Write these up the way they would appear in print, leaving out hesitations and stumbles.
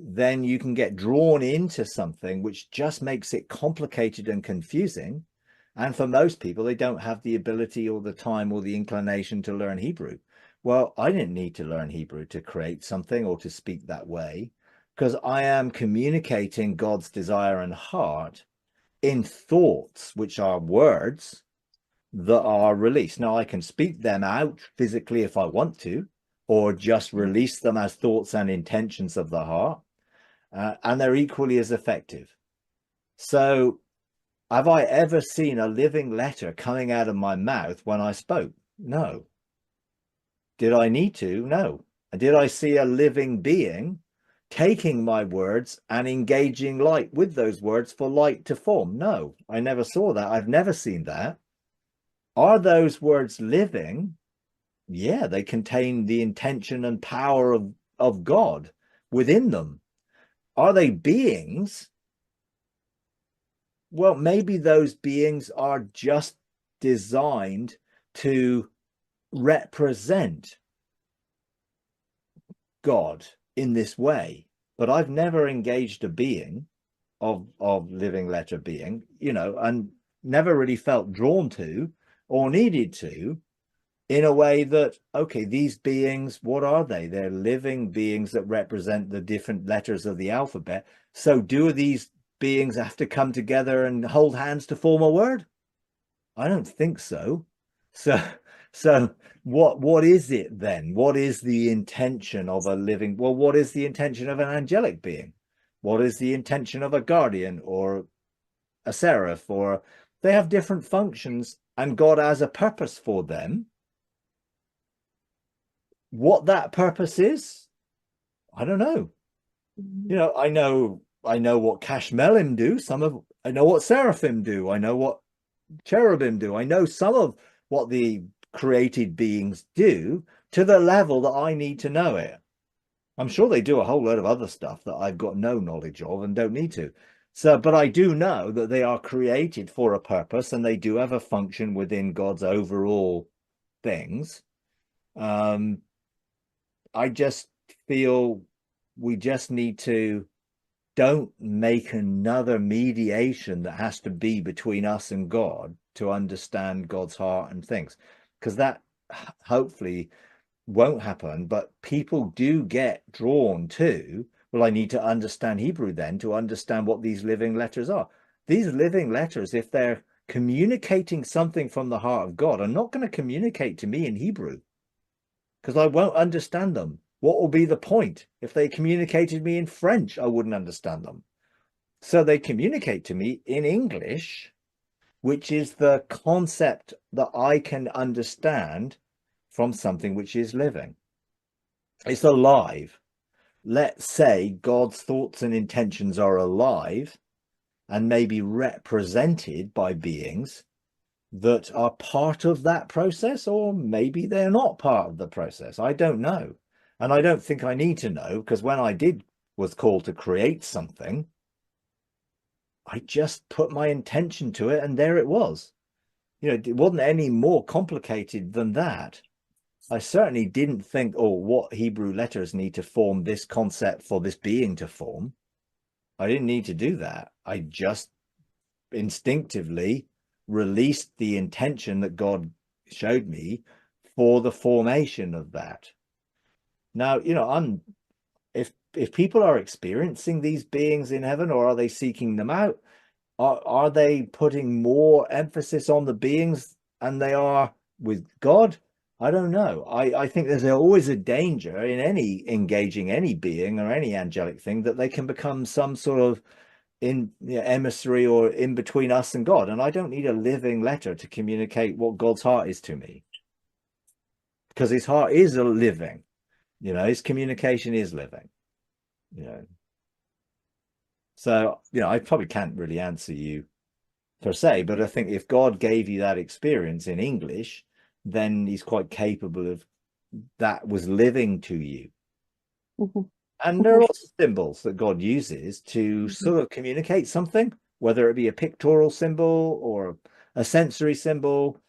then you can get drawn into something which just makes it complicated and confusing. And for most people, they don't have the ability or the time or the inclination to learn Hebrew. Well, I didn't need to learn Hebrew to create something or to speak that way, because I am communicating God's desire and heart in thoughts, which are words that are released. Now, I can speak them out physically if I want to, or just release them as thoughts and intentions of the heart, and they're equally as effective. So have I ever seen a living letter coming out of my mouth when I spoke? No. Did I need to? No. Did I see a living being taking my words and engaging light with those words for light to form? No, I never saw that. I've never seen that. Are those words living? Yeah, they contain the intention and power of God within them. Are they beings? Well, maybe those beings are just designed to represent God in this way. But I've never engaged a being of living letter being, you know, and never really felt drawn to or needed to, in a way that, okay, these beings, what are they? They're living beings that represent the different letters of the alphabet. So do these beings have to come together and hold hands to form a word? I don't think so. So what is it then? What is the intention of a living? Well, what is the intention of an angelic being? What is the intention of a guardian or a seraph? Or they have different functions, and God has a purpose for them. What that purpose is, I don't know. You know, I know what Kashmelim do. I know what seraphim do. I know what cherubim do. I know some of what the created beings do to the level that I need to know it. I'm sure they do a whole load of other stuff that I've got no knowledge of and don't need to. So, but I do know that they are created for a purpose, and they do have a function within God's overall things. I just feel we just need to don't make another mediation that has to be between us and God to understand God's heart and things, because that hopefully won't happen. But people do get drawn to, well, I need to understand Hebrew then to understand what these living letters are. These living letters, if they're communicating something from the heart of God, are not going to communicate to me in Hebrew, because I won't understand them. What will be the point? If they communicated me in French, I wouldn't understand them. So they communicate to me in English, which is the concept that I can understand from something which is living. It's alive. Let's say God's thoughts and intentions are alive and maybe represented by beings that are part of that process, or maybe they're not part of the process. I don't know. And I don't think I need to know, because when I was called to create something, I just put my intention to it, and there it was. You know, it wasn't any more complicated than that. I certainly didn't think, oh, what Hebrew letters need to form this concept for this being to form. I didn't need to do that. I just instinctively released the intention that God showed me for the formation of that. Now, you know, if people are experiencing these beings in heaven, or are they seeking them out? Are they putting more emphasis on the beings than they are with God? I don't know. I think there's always a danger in engaging any being or any angelic thing that they can become some sort of emissary or in between us and God. And I don't need a living letter to communicate what God's heart is to me, because his heart is a living, you know, his communication is living, you know. So, you know, I probably can't really answer you per se, but I think if God gave you that experience in English, then he's quite capable of that was living to you. Mm-hmm. And there are lots of symbols that God uses to sort of communicate something, whether it be a pictorial symbol or a sensory symbol.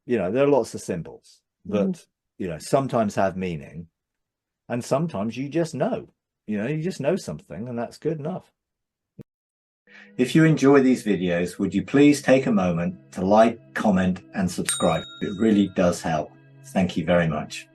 You know, there are lots of symbols Mm-hmm. that, you know, sometimes have meaning, and sometimes you just know. you just know something, and that's good enough. If you enjoy these videos, would you please take a moment to like, comment, and subscribe? It really does help. Thank you very much.